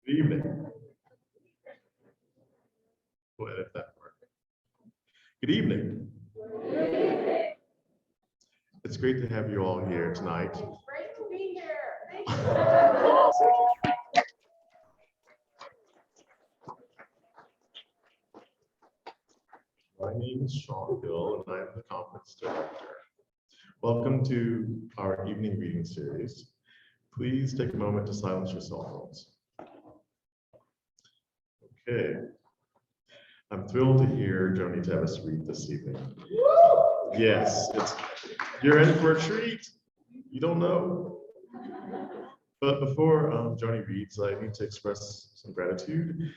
Good evening. We'll edit that part. Good evening. It's great to have you all here tonight. It's great to be here. Thank you. My name is Sean Hill, and I'm the conference director. Welcome to our evening reading series. Please take a moment to silence your cell phones. Okay. I'm thrilled to hear Joni Tevis read this evening. Yes, you're in for a treat. You don't know. But before Joni reads, I need to express some gratitude.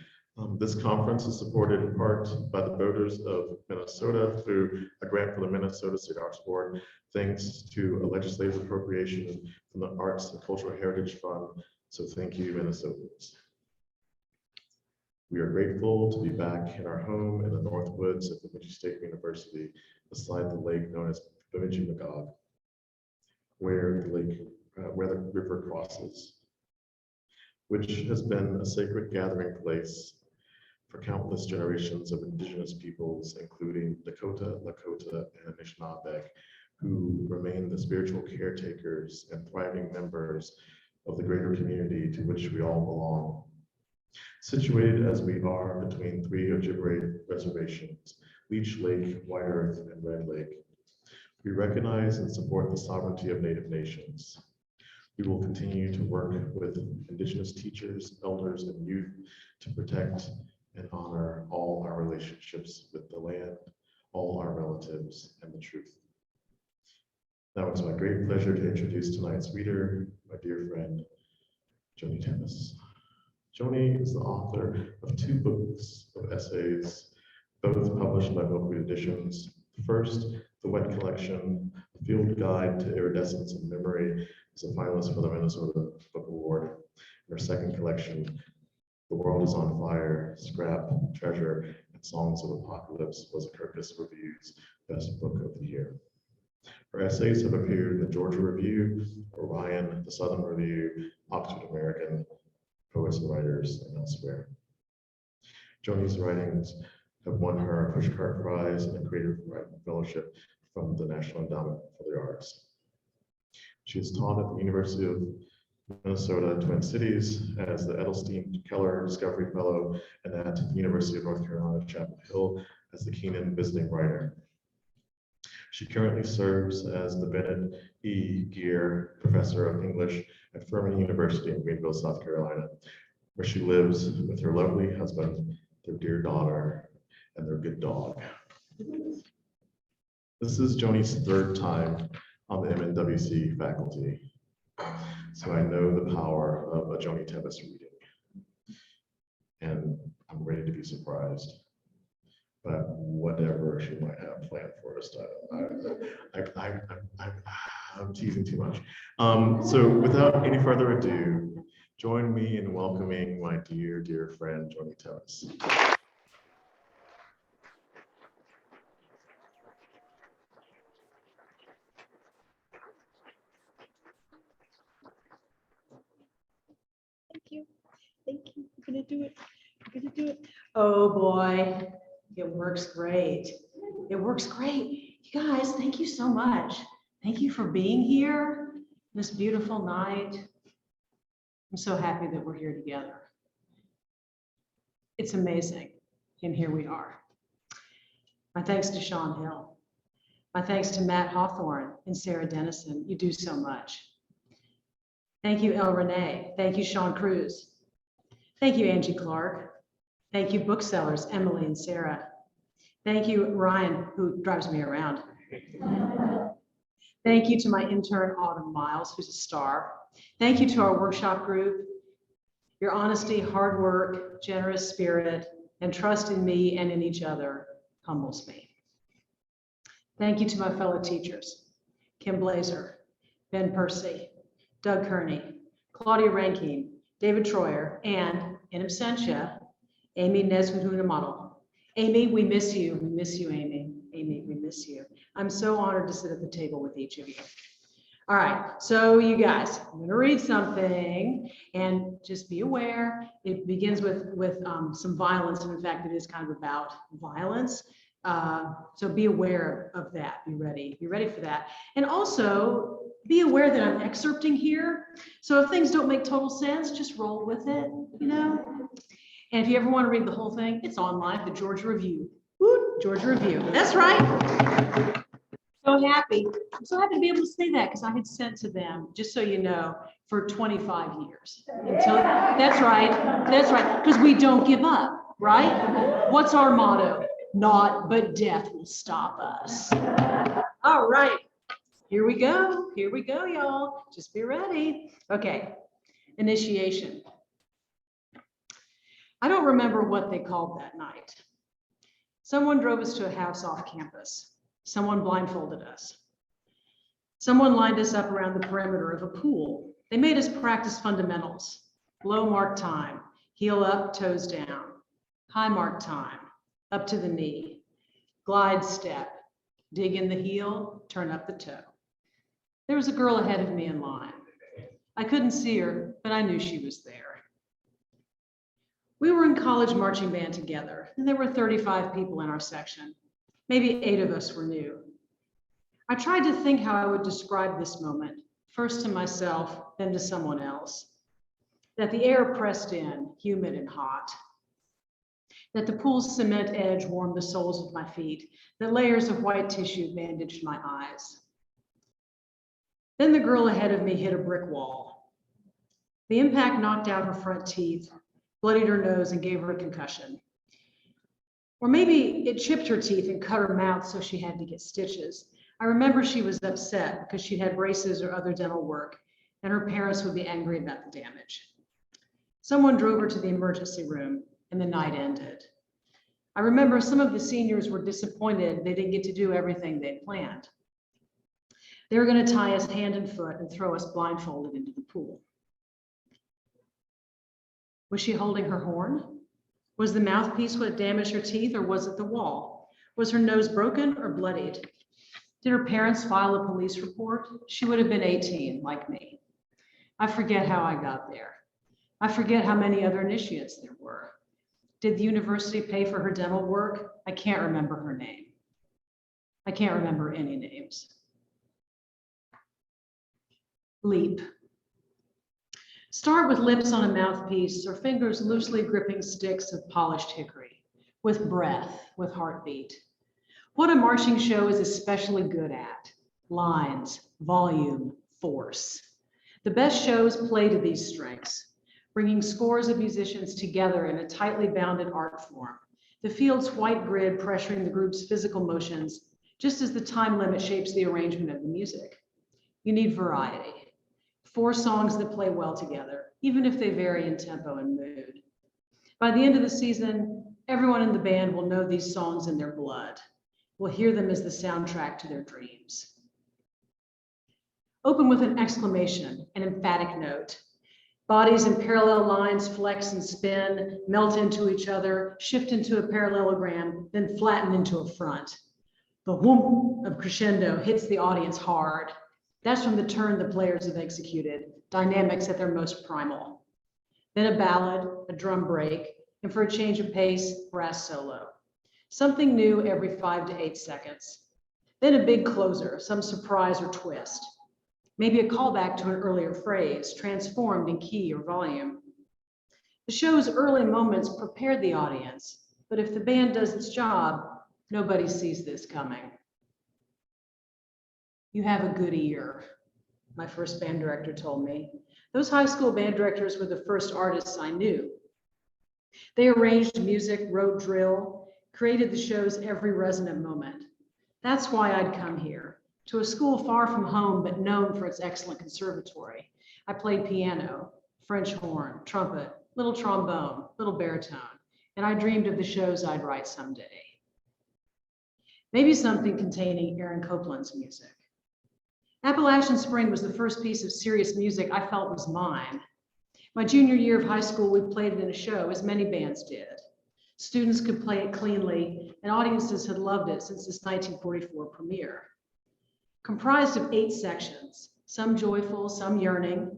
This conference is supported in part by the voters of Minnesota through a grant for the Minnesota State Arts Board, thanks to a legislative appropriation from the Arts and Cultural Heritage Fund. So thank you, Minnesotans. We are grateful to be back in our home in the Northwoods at Bemidji State University, beside the lake known as Bemidji Magog, where the river crosses, which has been a sacred gathering place for countless generations of indigenous peoples, including Dakota, Lakota, and Anishinaabe, who remain the spiritual caretakers and thriving members of the greater community to which we all belong. Situated as we are between three Ojibwe reservations, Leech Lake, White Earth, and Red Lake, we recognize and support the sovereignty of Native nations. We will continue to work with Indigenous teachers, elders, and youth to protect and honor all our relationships with the land, all our relatives, and the truth. Now it's my great pleasure to introduce tonight's reader, my dear friend, Joni Tevis. Joni is the author of 2 books of essays, both published by Milkweed Editions. The first, The Wet Collection, A Field Guide to Iridescence and Memory, is a finalist for the Minnesota Book Award. And her second collection, The World is on Fire, Scrap, Treasure, and Songs of Apocalypse, was a Kirkus Review's Best Book of the Year. Her essays have appeared in the Georgia Review, Orion, the Southern Review, Oxford American, Poets and Writers, and elsewhere. Joni's writings have won her a Pushcart Prize and a Creative Writing Fellowship from the National Endowment for the Arts. She has taught at the University of Minnesota Twin Cities as the Edelstein Keller Discovery Fellow, and at the University of North Carolina, Chapel Hill as the Keenan Visiting Writer. She currently serves as the Bennett E. Geer Professor of English at Furman University in Greenville, South Carolina, where she lives with her lovely husband, their dear daughter, and their good dog. This is Joni's 3rd time on the MNWC faculty, so I know the power of a Joni Tevis reading, and I'm ready to be surprised by whatever she might have planned for us. I'm teasing too much. So without any further ado, join me in welcoming my dear, dear friend, Joni Tevis. Thank you. Thank you. We're gonna do it. We're gonna do it. Oh boy, it works great. It works great. You guys, thank you so much. Thank you for being here this beautiful night. I'm so happy that we're here together. It's amazing. And here we are. My thanks to Sean Hill. My thanks to Matt Hawthorne and Sarah Dennison. You do so much. Thank you, El Renee. Thank you, Sean Cruz. Thank you, Angie Clark. Thank you, booksellers, Emily and Sarah. Thank you, Ryan, who drives me around. Thank you to my intern, Autumn Miles, who's a star. Thank you to our workshop group. Your honesty, hard work, generous spirit, and trust in me and in each other humbles me. Thank you to my fellow teachers, Kim Blazer, Ben Percy, Doug Kearney, Claudia Rankine, David Troyer, and in absentia, Amy Nesbitt-Hunamotto. Amy, we miss you. We miss you, Amy. Amy, we miss you. I'm so honored to sit at the table with each of you. All right, so you guys, I'm gonna read something and just be aware. It begins with some violence, and in fact, it is kind of about violence. So be aware of that. Be ready for that. And also be aware that I'm excerpting here. So if things don't make total sense, just roll with it, you know? And if you ever want to read the whole thing, it's online, the Georgia Review. Woo, Georgia Review. That's right. So happy. I'm so happy to be able to say that because I had sent to them, just so you know, for 25 years. That's right. Because we don't give up, right? What's our motto? Naught but death will stop us. All right. Here we go, y'all. Just be ready. Okay. Initiation. I don't remember what they called that night. Someone drove us to a house off campus. Someone blindfolded us. Someone lined us up around the perimeter of a pool. They made us practice fundamentals. Low mark time, heel up, toes down. High mark time, up to the knee. Glide step, dig in the heel, turn up the toe. There was a girl ahead of me in line. I couldn't see her, but I knew she was there. We were in college marching band together, and there were 35 people in our section. Maybe 8 of us were new. I tried to think how I would describe this moment, first to myself, then to someone else. That the air pressed in, humid and hot. That the pool's cement edge warmed the soles of my feet. That layers of white tissue bandaged my eyes. Then the girl ahead of me hit a brick wall. The impact knocked out her front teeth, bloodied her nose, and gave her a concussion. Or maybe it chipped her teeth and cut her mouth so she had to get stitches. I remember she was upset because she'd had braces or other dental work, and her parents would be angry about the damage. Someone drove her to the emergency room, and the night ended. I remember some of the seniors were disappointed they didn't get to do everything they'd planned. They were going to tie us hand and foot and throw us blindfolded into the pool. Was she holding her horn? Was the mouthpiece what damaged her teeth, or was it the wall? Was her nose broken or bloodied? Did her parents file a police report? She would have been 18, like me. I forget how I got there. I forget how many other initiates there were. Did the university pay for her dental work? I can't remember her name. I can't remember any names. Leap. Start with lips on a mouthpiece or fingers loosely gripping sticks of polished hickory, with breath, with heartbeat. What a marching show is especially good at: lines, volume, force. The best shows play to these strengths, bringing scores of musicians together in a tightly bounded art form, the field's white grid pressuring the group's physical motions, just as the time limit shapes the arrangement of the music. You need variety. 4 songs that play well together, even if they vary in tempo and mood. By the end of the season, everyone in the band will know these songs in their blood, will hear them as the soundtrack to their dreams. Open with an exclamation, an emphatic note. Bodies in parallel lines flex and spin, melt into each other, shift into a parallelogram, then flatten into a front. The whoomp of crescendo hits the audience hard. That's from the turn the players have executed, dynamics at their most primal. Then a ballad, a drum break, and for a change of pace, brass solo. Something new every 5 to 8 seconds. Then a big closer, some surprise or twist. Maybe a callback to an earlier phrase, transformed in key or volume. The show's early moments prepare the audience, but if the band does its job, nobody sees this coming. You have a good ear, my first band director told me. Those high school band directors were the first artists I knew. They arranged music, wrote drill, created the show's every resonant moment. That's why I'd come here, to a school far from home, but known for its excellent conservatory. I played piano, French horn, trumpet, little trombone, little baritone, and I dreamed of the shows I'd write someday. Maybe something containing Aaron Copland's music. Appalachian Spring was the first piece of serious music I felt was mine. My junior year of high school, we played it in a show, as many bands did. Students could play it cleanly, and audiences had loved it since its 1944 premiere. Comprised of 8 sections, some joyful, some yearning.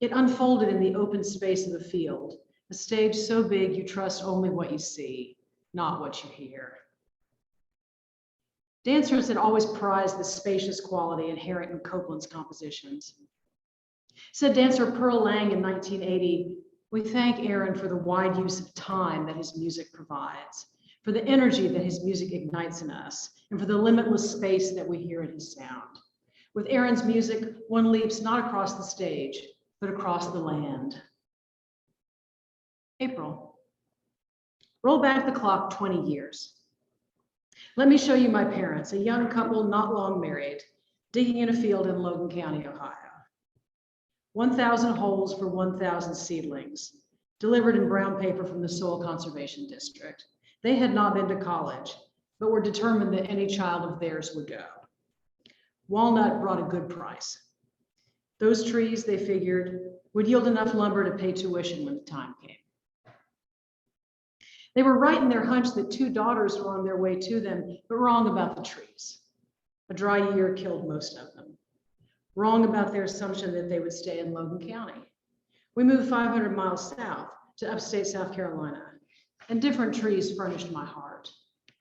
It unfolded in the open space of the field, a stage so big you trust only what you see, not what you hear. Dancers had always prized the spacious quality inherent in Copeland's compositions. Said dancer Pearl Lang in 1980, "We thank Aaron for the wide use of time that his music provides, for the energy that his music ignites in us, and for the limitless space that we hear in his sound. With Aaron's music, one leaps not across the stage, but across the land." April. Roll back the clock 20 years. Let me show you my parents, a young couple not long married, digging in a field in Logan County, Ohio. 1,000 holes for 1,000 seedlings, delivered in brown paper from the Soil Conservation District. They had not been to college, but were determined that any child of theirs would go. Walnut brought a good price. Those trees, they figured, would yield enough lumber to pay tuition when the time came. They were right in their hunch that 2 daughters were on their way to them, but wrong about the trees. A dry year killed most of them. Wrong about their assumption that they would stay in Logan County. We moved 500 miles south to upstate South Carolina, and different trees furnished my heart.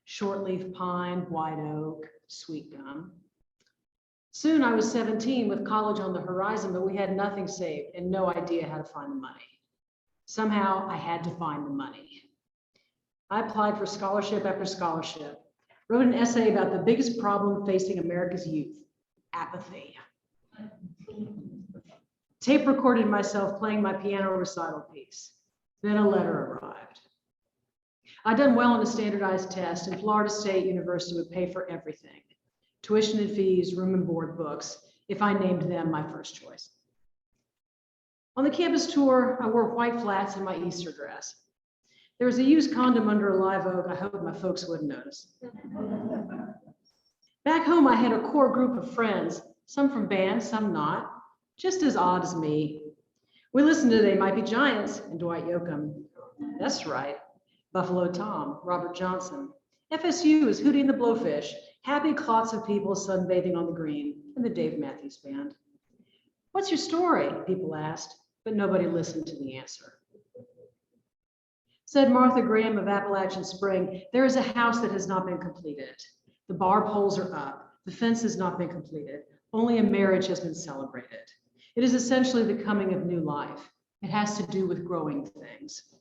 Shortleaf pine, white oak, sweet gum. Soon I was 17 with college on the horizon, but we had nothing saved and no idea how to find the money. Somehow I had to find the money. I applied for scholarship after scholarship, wrote an essay about the biggest problem facing America's youth, apathy. Tape recorded myself playing my piano recital piece. Then a letter arrived. I'd done well on a standardized test, and Florida State University would pay for everything. Tuition and fees, room and board, books, if I named them my first choice. On the campus tour, I wore white flats and my Easter dress. There was a used condom under a live oak. I hope my folks wouldn't notice. Back home, I had a core group of friends, some from bands, some not, just as odd as me. We listened to They Might Be Giants and Dwight Yoakam. That's right, Buffalo Tom, Robert Johnson. FSU is Hootie and the Blowfish, happy clots of people sunbathing on the green, and the Dave Matthews Band. "What's your story?" people asked, but nobody listened to the answer. Said Martha Graham of Appalachian Spring, "There is a house that has not been completed. The bar poles are up. The fence has not been completed. Only a marriage has been celebrated. It is essentially the coming of new life. It has to do with growing things."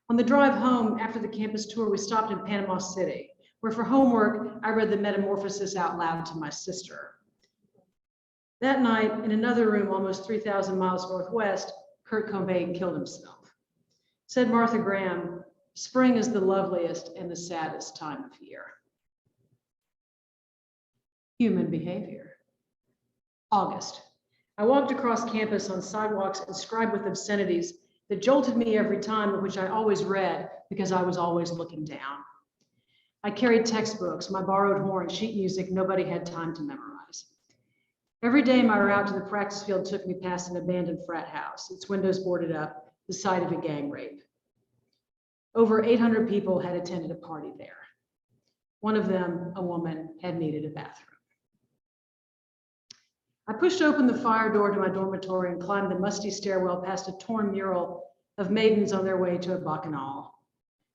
On the drive home after the campus tour, we stopped in Panama City, where for homework, I read The Metamorphosis out loud to my sister. That night, in another room almost 3,000 miles northwest, Kurt Cobain killed himself. Said Martha Graham, "Spring is the loveliest and the saddest time of year." Human behavior. August. I walked across campus on sidewalks inscribed with obscenities that jolted me every time, but which I always read because I was always looking down. I carried textbooks, my borrowed horn, sheet music nobody had time to memorize. Every day my route to the practice field took me past an abandoned frat house, its windows boarded up, the site of a gang rape. Over 800 people had attended a party there. One of them, a woman, had needed a bathroom. I pushed open the fire door to my dormitory and climbed the musty stairwell past a torn mural of maidens on their way to a bacchanal.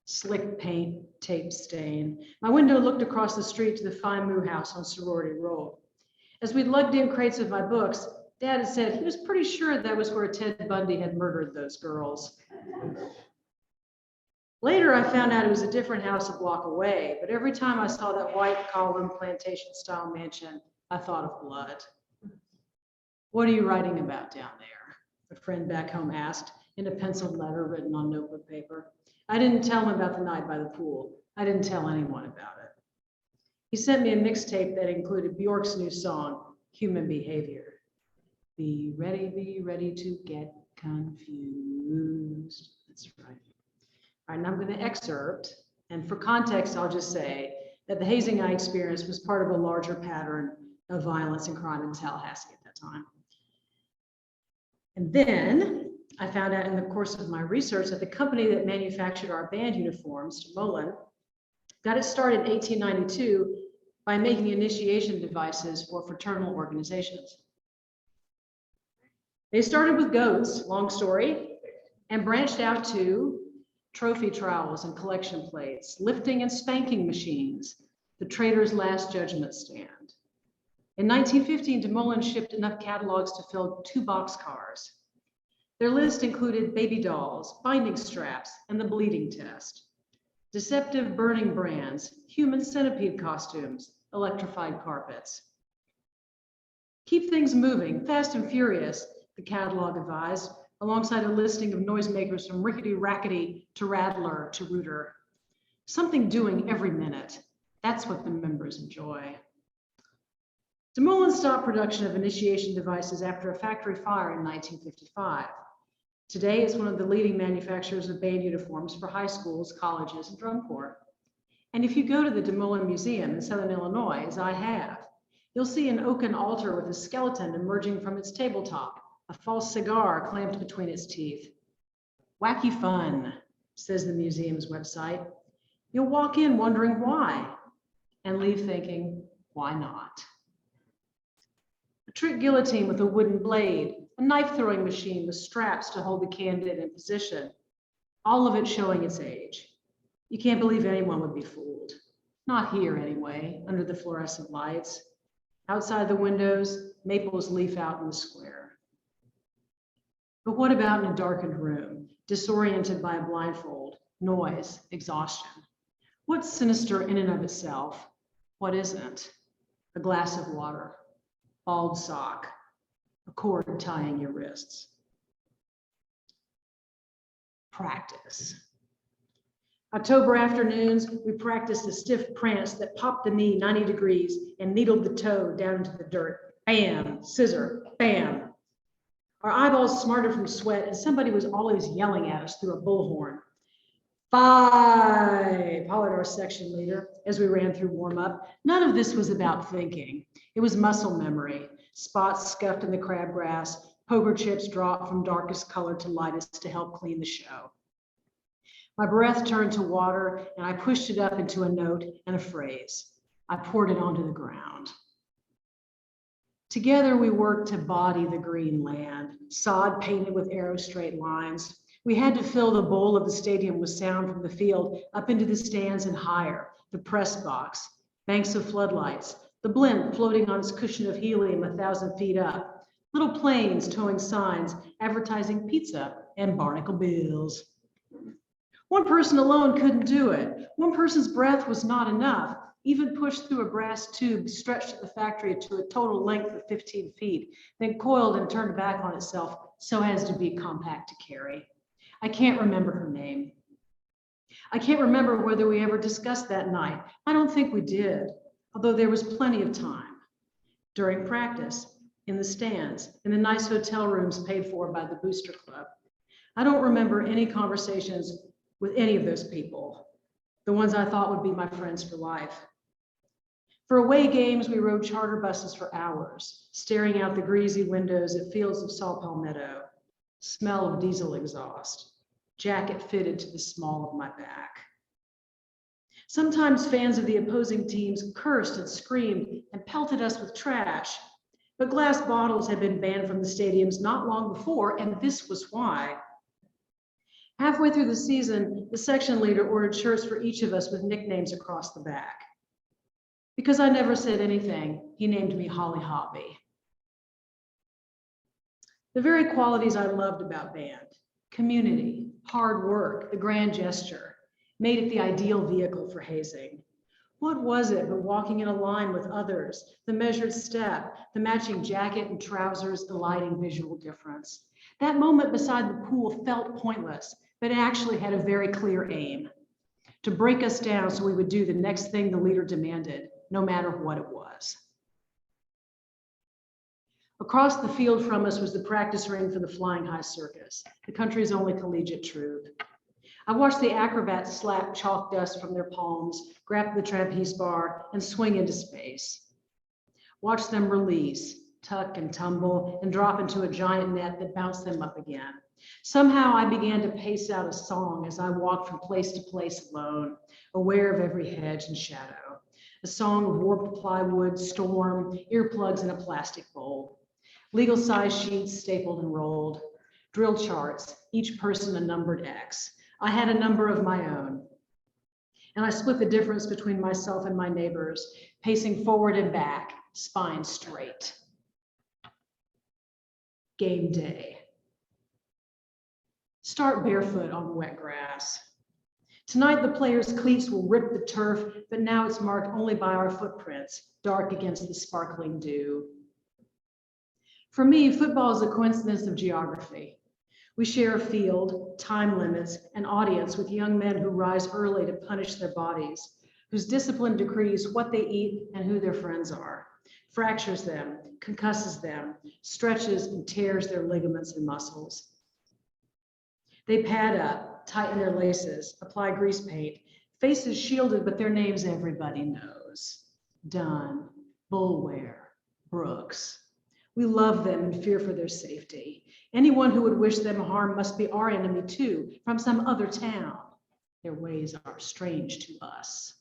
Slick paint, tape stain. My window looked across the street to the fine Moo House on Sorority Road. As we lugged in crates of my books, Dad had said he was pretty sure that was where Ted Bundy had murdered those girls. Later, I found out it was a different house a block away, but every time I saw that white column plantation-style mansion, I thought of blood. "What are you writing about down there?" a friend back home asked in a penciled letter written on notebook paper. I didn't tell him about the night by the pool. I didn't tell anyone about it. He sent me a mixtape that included Bjork's new song, Human Behavior. Be ready to get confused. That's right. All right, and I'm going to excerpt, and for context, I'll just say that the hazing I experienced was part of a larger pattern of violence and crime in Tallahassee at that time. And then I found out in the course of my research that the company that manufactured our band uniforms, Mullen, got its start in 1892 by making initiation devices for fraternal organizations. They started with goats, long story, and branched out to trophy trowels and collection plates, lifting and spanking machines, the trader's last judgment stand. In 1915, DeMolin shipped enough catalogs to fill 2 boxcars. Their list included baby dolls, binding straps, and the bleeding test. Deceptive burning brands, human centipede costumes, electrified carpets. Keep things moving, fast and furious, the catalog advised, alongside a listing of noisemakers from rickety rackety to rattler to rooter. Something doing every minute. That's what the members enjoy. DeMolin stopped production of initiation devices after a factory fire in 1955. Today, it's one of the leading manufacturers of band uniforms for high schools, colleges, and drum corps. And if you go to the DeMolin Museum in Southern Illinois, as I have, you'll see an oaken altar with a skeleton emerging from its tabletop, a false cigar clamped between its teeth. Wacky fun, says the museum's website. You'll walk in wondering why, and leave thinking, why not? A trick guillotine with a wooden blade, a knife throwing machine with straps to hold the candidate in position, all of it showing its age. You can't believe anyone would be fooled. Not here anyway, under the fluorescent lights. Outside the windows, maples leaf out in the square. But what about in a darkened room, disoriented by a blindfold, noise, exhaustion? What's sinister in and of itself? What isn't? A glass of water, bald sock, a cord tying your wrists. Practice. October afternoons, we practiced a stiff prance that popped the knee 90 degrees and needled the toe down into the dirt. Bam, scissor, bam. Our eyeballs smarted from sweat, and somebody was always yelling at us through a bullhorn. 5, hollered our section leader as we ran through warm-up. None of this was about thinking. It was muscle memory, spots scuffed in the crabgrass, poker chips dropped from darkest color to lightest to help clean the show. My breath turned to water, and I pushed it up into a note and a phrase. I poured it onto the ground. Together, we worked to body the green land, sod painted with arrow straight lines. We had to fill the bowl of the stadium with sound from the field up into the stands and higher, the press box, banks of floodlights, the blimp floating on its cushion of helium 1,000 feet up, little planes towing signs advertising pizza and barnacle bills. One person alone couldn't do it. One person's breath was not enough, even pushed through a brass tube stretched at the factory to a total length of 15 feet, then coiled and turned back on itself so as to be compact to carry. I can't remember her name. I can't remember whether we ever discussed that night. I don't think we did, although there was plenty of time. During practice, in the stands, in the nice hotel rooms paid for by the Booster Club. I don't remember any conversations with any of those people, the ones I thought would be my friends for life. For away games, we rode charter buses for hours, staring out the greasy windows at fields of saw palmetto, smell of diesel exhaust, jacket fitted to the small of my back. Sometimes fans of the opposing teams cursed and screamed and pelted us with trash, but glass bottles had been banned from the stadiums not long before, and this was why. Halfway through the season, the section leader ordered shirts for each of us with nicknames across the back. Because I never said anything, he named me Holly Hoppy. The very qualities I loved about band, community, hard work, the grand gesture, made it the ideal vehicle for hazing. What was it but walking in a line with others, the measured step, the matching jacket and trousers, the lighting visual difference? That moment beside the pool felt pointless, but it actually had a very clear aim, to break us down so we would do the next thing the leader demanded, no matter what it was. Across the field from us was the practice ring for the Flying High Circus, the country's only collegiate troupe. I watched the acrobats slap chalk dust from their palms, grab the trapeze bar, and swing into space. Watch them release, tuck and tumble, and drop into a giant net that bounced them up again. Somehow I began to pace out a song as I walked from place to place alone, aware of every hedge and shadow. A song of warped plywood, storm, earplugs, and a plastic bowl. Legal size sheets stapled and rolled, drill charts, each person a numbered X. I had a number of my own. And I split the difference between myself and my neighbors, pacing forward and back, spine straight. Game day. Start barefoot on wet grass. Tonight, the players' cleats will rip the turf, but now it's marked only by our footprints, dark against the sparkling dew. For me, football is a coincidence of geography. We share a field, time limits, and audience with young men who rise early to punish their bodies, whose discipline decrees what they eat and who their friends are, fractures them, concusses them, stretches and tears their ligaments and muscles. They pad up, tighten their laces, apply grease paint, faces shielded, but their names everybody knows. Dunn, Bulware, Brooks. We love them and fear for their safety. Anyone who would wish them harm must be our enemy too, from some other town. Their ways are strange to us.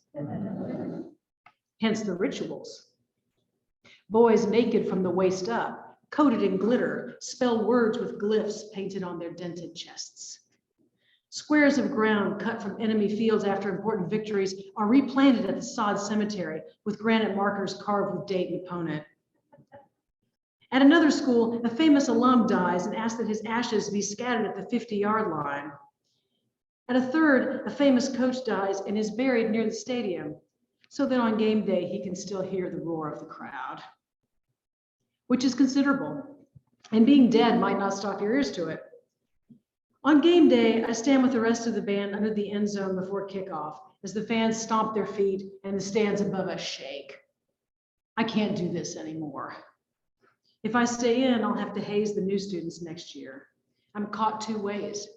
Hence the rituals. Boys naked from the waist up, coated in glitter, spell words with glyphs painted on their dented chests. Squares of ground cut from enemy fields after important victories are replanted at the sod cemetery with granite markers carved with date and opponent. At another school, a famous alum dies and asks that his ashes be scattered at the 50-yard line. At a third, a famous coach dies and is buried near the stadium, so that on game day he can still hear the roar of the crowd, which is considerable, and being dead might not stop your ears to it. On game day, I stand with the rest of the band under the end zone before kickoff as the fans stomp their feet and the stands above us shake. I can't do this anymore. If I stay in, I'll have to haze the new students next year. I'm caught two ways,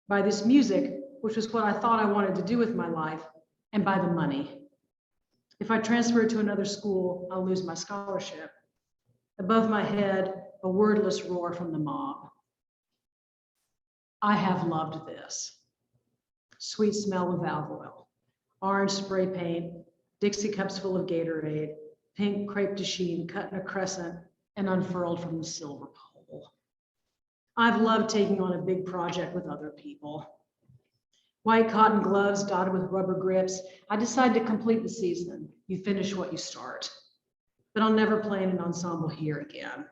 by this music, which was what I thought I wanted to do with my life, and by the money. If I transfer to another school, I'll lose my scholarship. Above my head, a wordless roar from the mob. I have loved this. Sweet smell of valve oil, orange spray paint, Dixie cups full of Gatorade, pink crepe de chine cut in a crescent and unfurled from the silver pole. I've loved taking on a big project with other people. White cotton gloves dotted with rubber grips. I decide to complete the season. You finish what you start. But I'll never play in an ensemble here again.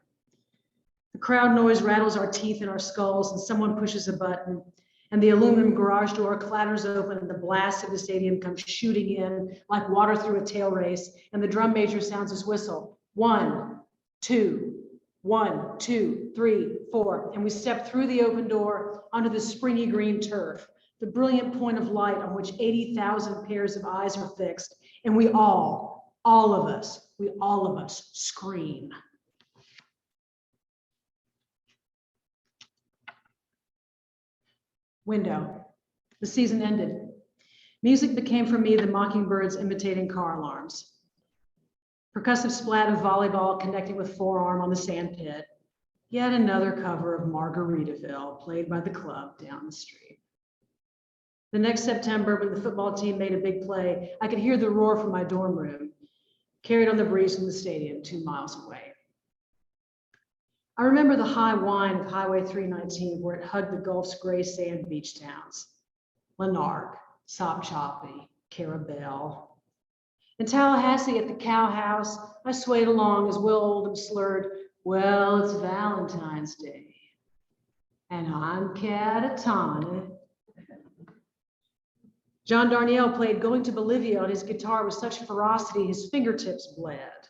The crowd noise rattles our teeth in our skulls, and someone pushes a button, and the aluminum garage door clatters open, and the blast of the stadium comes shooting in like water through a tail race, and the drum major sounds his whistle. 1, 2, 1, 2, 3, 4, and we step through the open door onto the springy green turf, the brilliant point of light on which 80,000 pairs of eyes are fixed, and we all of us scream. Window. The season ended. Music became for me the mockingbirds imitating car alarms. Percussive splat of volleyball connecting with forearm on the sand pit. Yet another cover of Margaritaville played by the club down the street. The next September, when the football team made a big play, I could hear the roar from my dorm room, carried on the breeze from the stadium 2 miles away. I remember the high whine of Highway 319 where it hugged the Gulf's gray sand beach towns. Lanark, Sopchoppy, Carabelle. In Tallahassee at the Cow House, I swayed along as Will Oldham slurred, "Well, it's Valentine's Day, and I'm catatonic." John Darnielle played Going to Bolivia on his guitar with such ferocity his fingertips bled.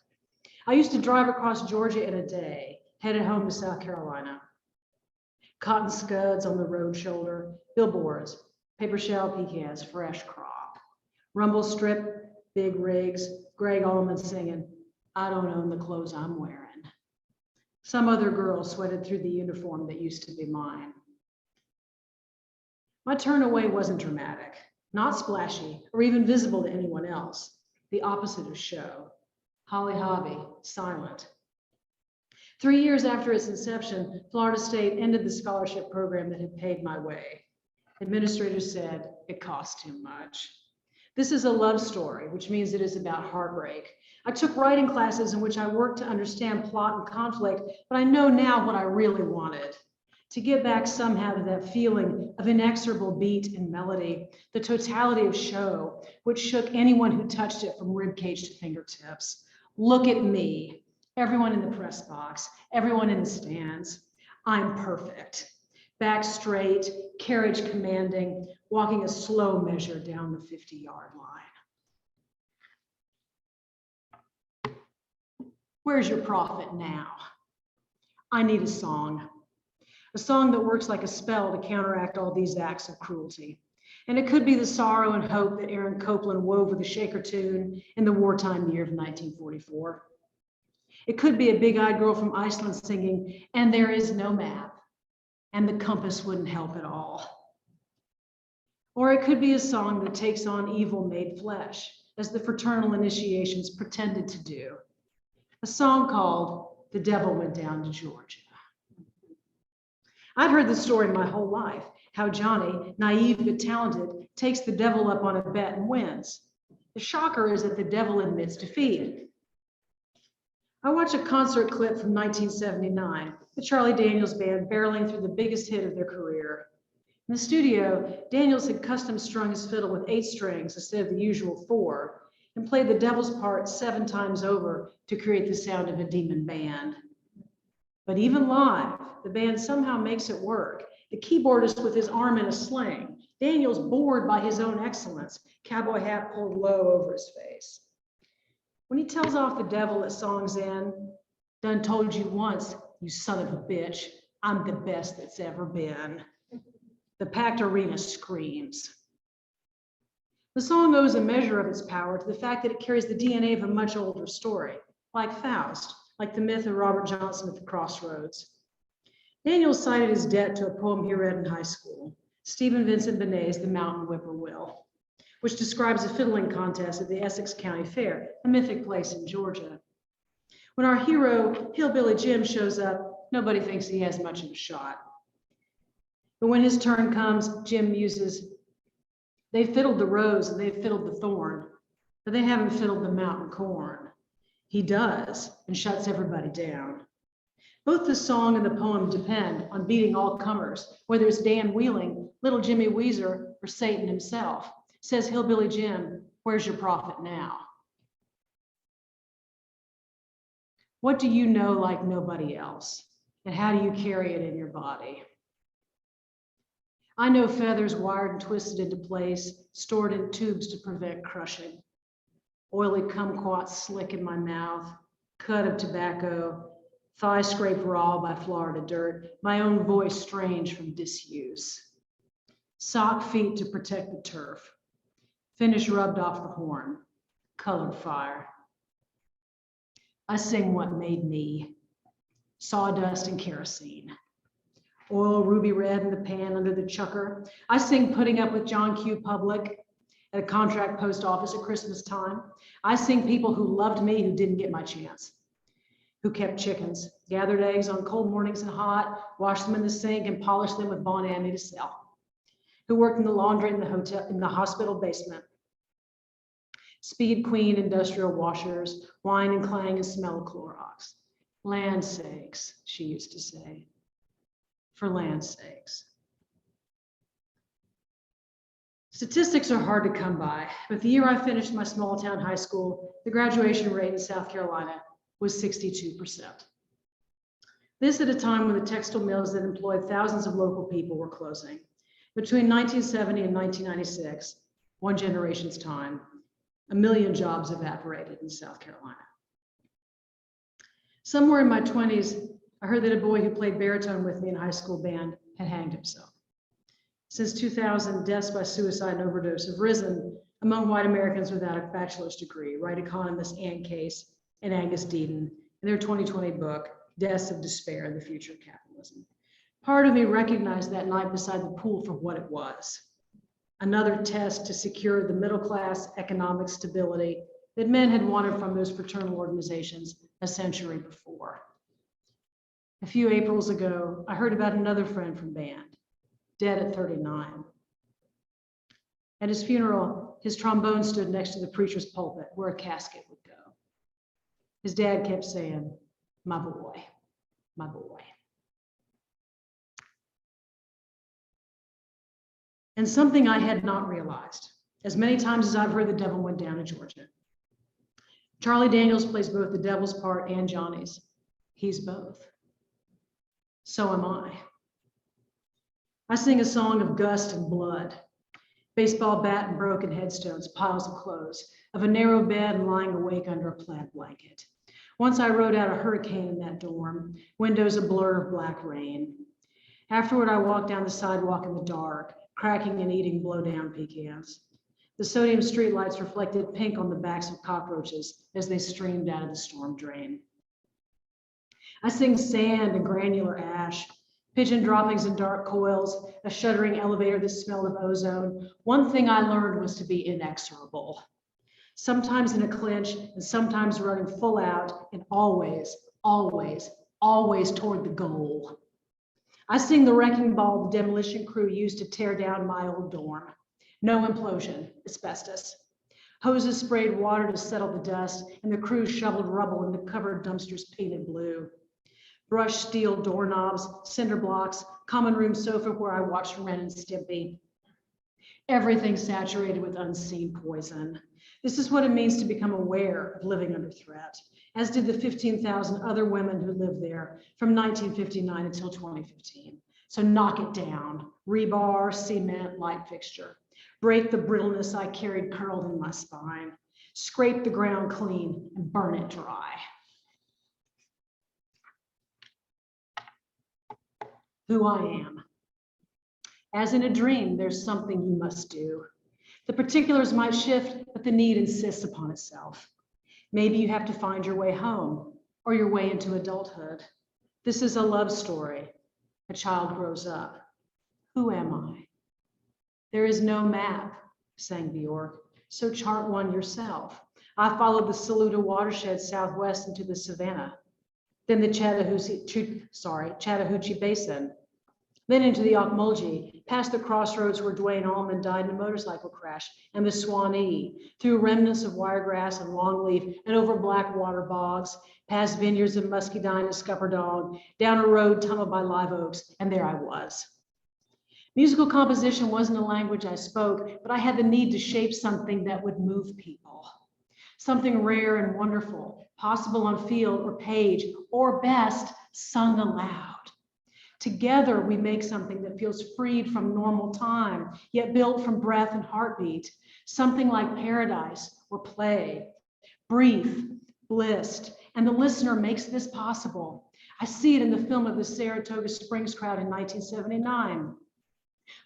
I used to drive across Georgia in a day, headed home to South Carolina. Cotton scuds on the road shoulder, billboards, paper shell pecans, fresh crop. Rumble strip, big rigs, Greg Allman singing, "I don't own the clothes I'm wearing." Some other girl sweated through the uniform that used to be mine. My turn away wasn't dramatic, not splashy, or even visible to anyone else. The opposite of show. Holly Hobby, silent. 3 years after its inception, Florida State ended the scholarship program that had paid my way. Administrators said it cost too much. This is a love story, which means it is about heartbreak. I took writing classes in which I worked to understand plot and conflict, but I know now what I really wanted. To get back somehow to that feeling of inexorable beat and melody, the totality of show, which shook anyone who touched it from ribcage to fingertips. Look at me, everyone in the press box, everyone in the stands. I'm perfect. Back straight, carriage commanding, walking a slow measure down the 50-yard line. Where's your prophet now? I need a song that works like a spell to counteract all these acts of cruelty. And it could be the sorrow and hope that Aaron Copland wove with a shaker tune in the wartime year of 1944. It could be a big-eyed girl from Iceland singing, "And there is no map, and the compass wouldn't help at all." Or it could be a song that takes on evil made flesh, as the fraternal initiations pretended to do. A song called "The Devil Went Down to Georgia." I'd heard the story my whole life, how Joni, naive but talented, takes the devil up on a bet and wins. The shocker is that the devil admits defeat. I watched a concert clip from 1979, the Charlie Daniels Band barreling through the biggest hit of their career. In the studio, Daniels had custom strung his fiddle with 8 strings instead of the usual 4, and played the devil's part 7 times over to create the sound of a demon band. But even live, the band somehow makes it work. The keyboardist with his arm in a sling, Daniels bored by his own excellence, cowboy hat pulled low over his face. When he tells off the devil at song's end, "Done told you once, you son of a bitch, I'm the best that's ever been," the packed arena screams. The song owes a measure of its power to the fact that it carries the DNA of a much older story, like Faust, like the myth of Robert Johnson at the Crossroads. Daniel cited his debt to a poem he read in high school, Stephen Vincent Benet's The Mountain Whippoorwill, which describes a fiddling contest at the Essex County Fair, a mythic place in Georgia. When our hero, Hillbilly Jim, shows up, nobody thinks he has much of a shot. But when his turn comes, Jim muses, "They've fiddled the rose and they've fiddled the thorn, but they haven't fiddled the mountain corn." He does, and shuts everybody down. Both the song and the poem depend on beating all comers, whether it's Dan Wheeling, little Jimmy Weezer, or Satan himself. Says Hillbilly Jim, "Where's your prophet now?" What do you know like nobody else? And how do you carry it in your body? I know feathers wired and twisted into place, stored in tubes to prevent crushing. Oily kumquats slick in my mouth, cud of tobacco, thigh scraped raw by Florida dirt, my own voice strange from disuse. Sock feet to protect the turf, finish rubbed off the horn, colored fire. I sing what made me, sawdust and kerosene. Oil ruby red in the pan under the chucker. I sing putting up with John Q. Public at a contract post office at Christmas time. I sing people who loved me who didn't get my chance, who kept chickens, gathered eggs on cold mornings and hot, washed them in the sink and polished them with Bon Ami to sell, who worked in the laundry in the hospital basement. Speed Queen industrial washers, whine and clang and smell of Clorox. Land sakes, she used to say, for land's sakes. Statistics are hard to come by, but the year I finished my small town high school, the graduation rate in South Carolina was 62%. This at a time when the textile mills that employed thousands of local people were closing. Between 1970 and 1996, one generation's time, 1 million jobs evaporated in South Carolina. Somewhere in my 20s, I heard that a boy who played baritone with me in high school band had hanged himself. Since 2000, deaths by suicide and overdose have risen among white Americans without a bachelor's degree, right economists Ann Case and Angus Deaton in their 2020 book, Deaths of Despair and the Future of Capitalism. Part of me recognized that night beside the pool for what it was, another test to secure the middle-class economic stability that men had wanted from those fraternal organizations a century before. A few Aprils ago, I heard about another friend from band, dead at 39. At his funeral, his trombone stood next to the preacher's pulpit where a casket would go. His dad kept saying, "My boy, my boy." And something I had not realized, as many times as I've heard The Devil Went Down in Georgia. Charlie Daniels plays both the devil's part and Johnny's. He's both. So am I. I sing a song of gust and blood, baseball bat and broken headstones, piles of clothes, of a narrow bed and lying awake under a plaid blanket. Once I rode out a hurricane in that dorm, windows a blur of black rain. Afterward, I walked down the sidewalk in the dark, cracking and eating blow-down pecans. The sodium streetlights reflected pink on the backs of cockroaches as they streamed out of the storm drain. I sing sand and granular ash, pigeon droppings in dark coils, a shuddering elevator that smelled of ozone. One thing I learned was to be inexorable. Sometimes in a clinch and sometimes running full out and always, always, always toward the goal. I sing the wrecking ball the demolition crew used to tear down my old dorm. No implosion, asbestos. Hoses sprayed water to settle the dust, and the crew shoveled rubble into covered dumpsters painted blue. Brushed steel doorknobs, cinder blocks, common room sofa where I watched Ren and Stimpy. Everything saturated with unseen poison. This is what it means to become aware of living under threat, as did the 15,000 other women who lived there from 1959 until 2015. So knock it down, rebar, cement, light fixture. Break the brittleness I carried curled in my spine. Scrape the ground clean and burn it dry. Who I am. As in a dream, there's something you must do. The particulars might shift, but the need insists upon itself. Maybe you have to find your way home or your way into adulthood. This is a love story. A child grows up. Who am I? There is no map, sang Bjork, so chart one yourself. I followed the Saluda watershed southwest into the Savannah, then the Chattahoochee Basin, then into the Ocmulgee, past the crossroads where Dwayne Allman died in a motorcycle crash, and the Swanee, through remnants of wiregrass and longleaf, and over black water bogs, past vineyards of muscadine and scupperdong, down a road tunneled by live oaks, and there I was. Musical composition wasn't a language I spoke, but I had the need to shape something that would move people. Something rare and wonderful, possible on field or page, or best, sung aloud. Together, we make something that feels freed from normal time, yet built from breath and heartbeat, something like paradise or play, brief, blissed, and the listener makes this possible. I see it in the film of the Saratoga Springs crowd in 1979.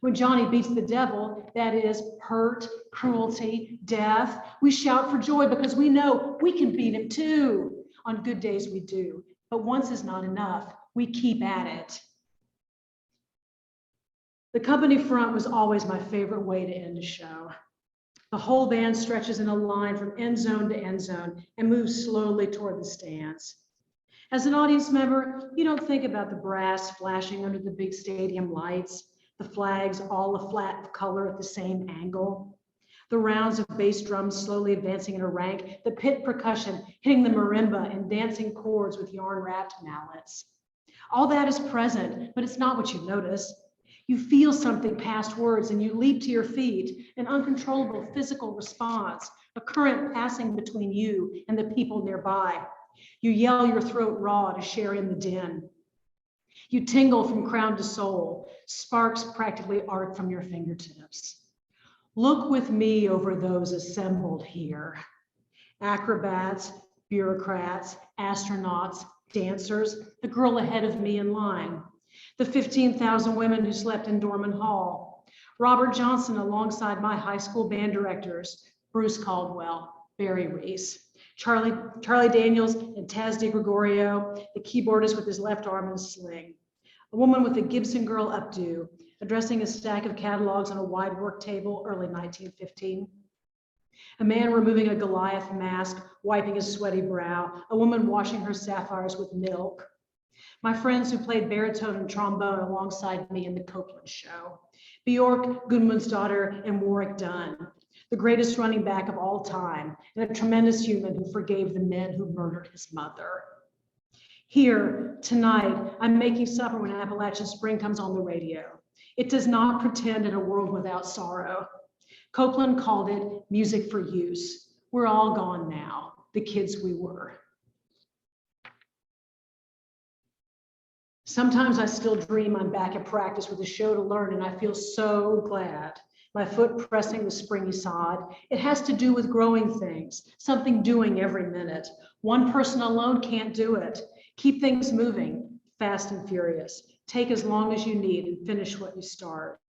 When Johnny beats the devil, that is hurt, cruelty, death, we shout for joy because we know we can beat him too. On good days we do, but once is not enough. We keep at it. The company front was always my favorite way to end a show. The whole band stretches in a line from end zone to end zone and moves slowly toward the stands. As an audience member, you don't think about the brass flashing under the big stadium lights, the flags all a flat color at the same angle, the rounds of bass drums slowly advancing in a rank, the pit percussion hitting the marimba and dancing chords with yarn-wrapped mallets. All that is present, but it's not what you notice. You feel something past words and you leap to your feet, an uncontrollable physical response, a current passing between you and the people nearby. You yell your throat raw to share in the din. You tingle from crown to sole, sparks practically arc from your fingertips. Look with me over those assembled here. Acrobats, bureaucrats, astronauts, dancers, the girl ahead of me in line. The 15,000 women who slept in Dorman Hall. Robert Johnson alongside my high school band directors, Bruce Caldwell, Barry Reese, Charlie Daniels and Taz DeGregorio, the keyboardist with his left arm in a sling. A woman with a Gibson Girl updo, addressing a stack of catalogs on a wide work table, early 1915. A man removing a Goliath mask, wiping his sweaty brow, a woman washing her sapphires with milk. My friends who played baritone and trombone alongside me in the Copeland show. Bjork, Gudmundsdottir, and Warwick Dunn. the greatest running back of all time, and a tremendous human who forgave the men who murdered his mother. Here, tonight, I'm making supper when Appalachian Spring comes on the radio. It does not pretend in a world without sorrow. Copeland called it music for use. We're all gone now, the kids we were. Sometimes I still dream I'm back at practice with a show to learn, and I feel so glad. My foot pressing the springy sod. It has to do with growing things, something doing every minute. One person alone can't do it. Keep things moving, fast and furious. Take as long as you need and finish what you start.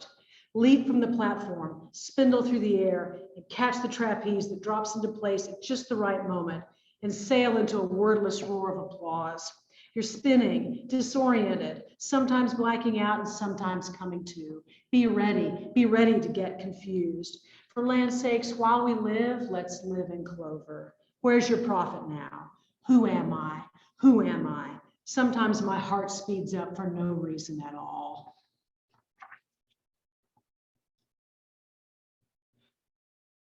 Leap from the platform, spindle through the air, and catch the trapeze that drops into place at just the right moment, and sail into a wordless roar of applause. You're spinning, disoriented, sometimes blacking out and sometimes coming to. Be ready to get confused. For land's sakes, while we live, let's live in clover. Where's your prophet now? Who am I? Who am I? Sometimes my heart speeds up for no reason at all.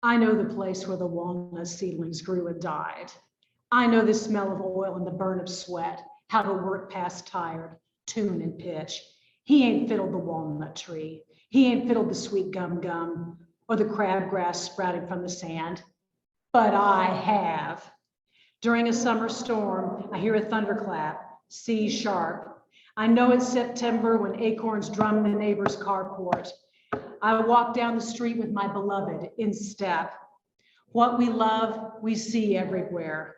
I know the place where the walnut seedlings grew and died. I know the smell of oil and the burn of sweat, how to work past tired, tune and pitch. He ain't fiddled the walnut tree. He ain't fiddled the sweet gum or the crabgrass sprouting from the sand. But I have. During a summer storm, I hear a thunderclap, C sharp. I know it's September when acorns drum the neighbor's carport. I walk down the street with my beloved in step. What we love, we see everywhere.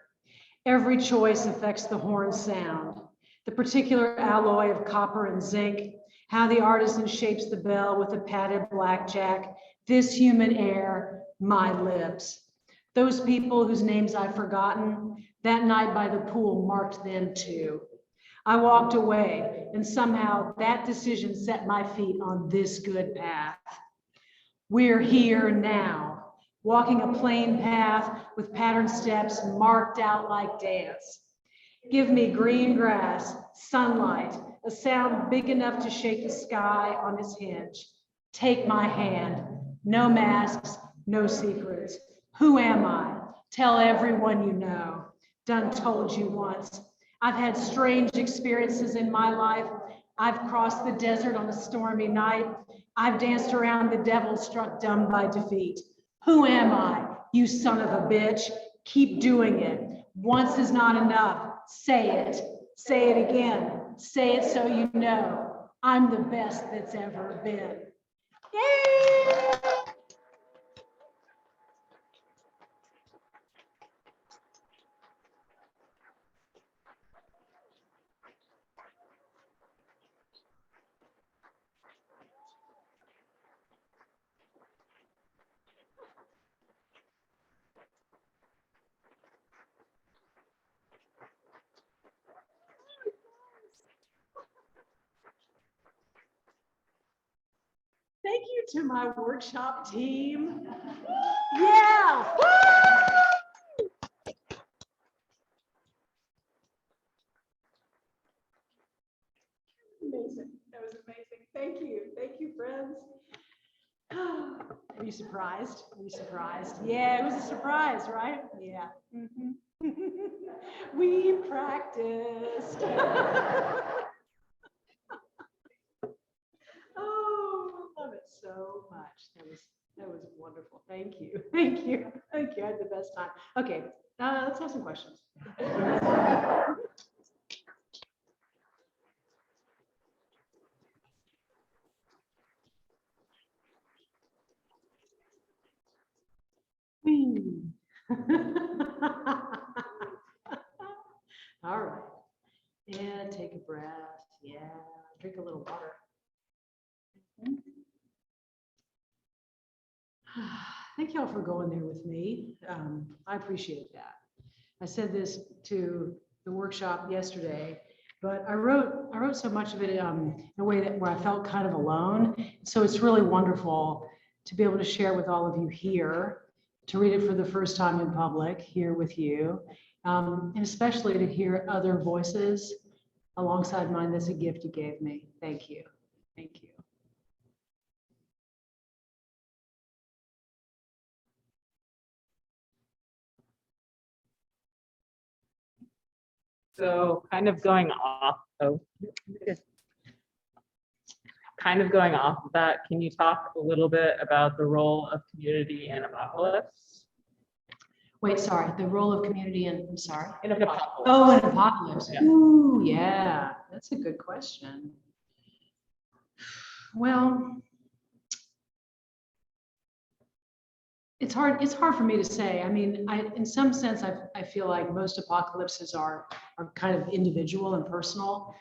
Every choice affects the horn sound, the particular alloy of copper and zinc, how the artisan shapes the bell with a padded blackjack, this human air, my lips. Those people whose names I've forgotten, that night by the pool marked them too. I walked away, and somehow that decision set my feet on this good path. We're here now, walking a plain path with patterned steps marked out like dance. Give me green grass, sunlight, a sound big enough to shake the sky on its hinge. Take my hand, no masks, no secrets. Who am I? Tell everyone you know. Done told you once. I've had strange experiences in my life. I've crossed the desert on a stormy night. I've danced around the devil struck dumb by defeat. Who am I? You son of a bitch. Keep doing it. Once is not enough. Say it. Say it again. Say it so you know. I'm the best that's ever been. Yay! Thank you to my workshop team. Yeah. Woo! Amazing. That was amazing. Thank you. Thank you, friends. Are you surprised? Are you surprised? Yeah, it was a surprise, right? Yeah. Mm-hmm. We practiced. Oh, I love it so much. That was wonderful. Thank you. Thank you. Thank you. I had the best time. Okay, let's have some questions. All right. And take a breath. Yeah. Drink a little water. Thank y'all for going there with me. I appreciate that. I said this to the workshop yesterday, but I wrote so much of it in a way where I felt kind of alone. So it's really wonderful to be able to share with all of you here, to read it for the first time in public here with you, and especially to hear other voices alongside mine. That's a gift you gave me. Thank you. Thank you. So kind of going off of that, can you talk a little bit about the role of community in apocalypse? Wait, sorry, the role of community in, I'm sorry. In apocalypse. Oh, an apocalypse. Yeah. Ooh, yeah, that's a good question. Well, it's hard for me to say. I mean, in some sense, I feel like most apocalypses are kind of individual and personal.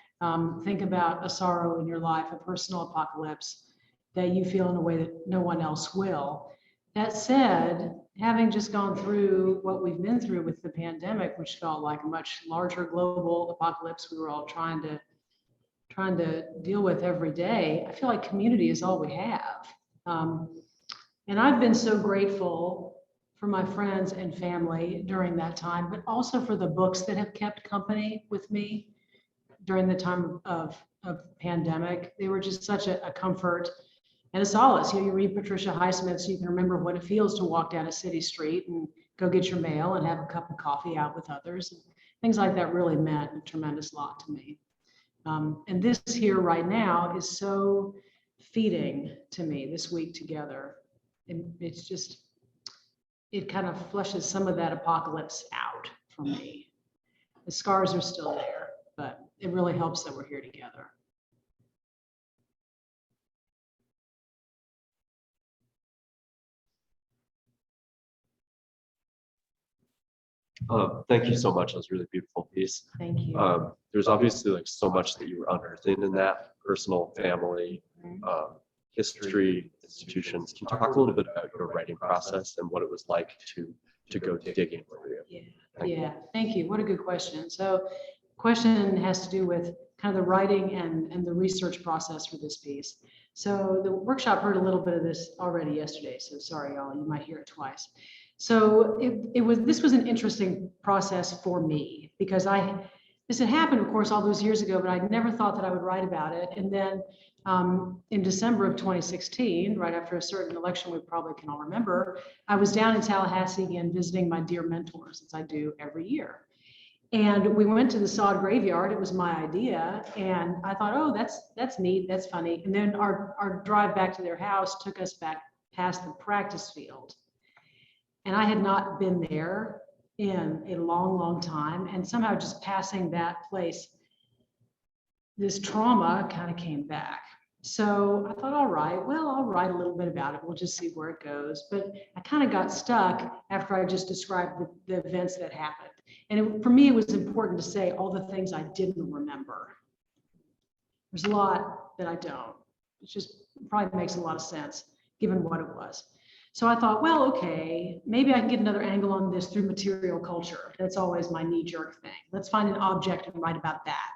Think about a sorrow in your life, a personal apocalypse that you feel in a way that no one else will. That said, having just gone through what we've been through with the pandemic, which felt like a much larger global apocalypse we were all trying to deal with every day, I feel like community is all we have. And I've been so grateful for my friends and family during that time, but also for the books that have kept company with me during the time of pandemic. They were just such a comfort and a solace. You read Patricia Highsmith so you can remember what it feels to walk down a city street and go get your mail and have a cup of coffee out with others. Things like that really meant a tremendous lot to me. And this here right now is so feeding to me, this week together. And it's just, it kind of flushes some of that apocalypse out for me. The scars are still there, but it really helps that we're here together. Thank you so much. That was a really beautiful piece. Thank you. There's obviously like so much that you were unearthing in that personal, family, history, institutions. Can you talk a little bit about your writing process and what it was like to go digging for you? Yeah, thank you. What a good question. So question has to do with kind of the writing and the research process for this piece. So the workshop heard a little bit of this already yesterday. So sorry, y'all, you might hear it twice. So this was an interesting process for me because this had happened, of course, all those years ago, but I never thought that I would write about it. And then in December of 2016, right after a certain election we probably can all remember, I was down in Tallahassee again visiting my dear mentors, as I do every year. And we went to the sod graveyard. It was my idea. And I thought, oh, that's neat. That's funny. And then our drive back to their house took us back past the practice field. And I had not been there in a long, long time. And somehow just passing that place, this trauma kind of came back. So I thought, all right, well, I'll write a little bit about it. We'll just see where it goes. But I kind of got stuck after I just described the events that happened. And for me, it was important to say all the things I didn't remember. There's a lot that I don't. It just probably makes a lot of sense given what it was. So I thought, well, okay, maybe I can get another angle on this through material culture. That's always my knee-jerk thing. Let's find an object and write about that.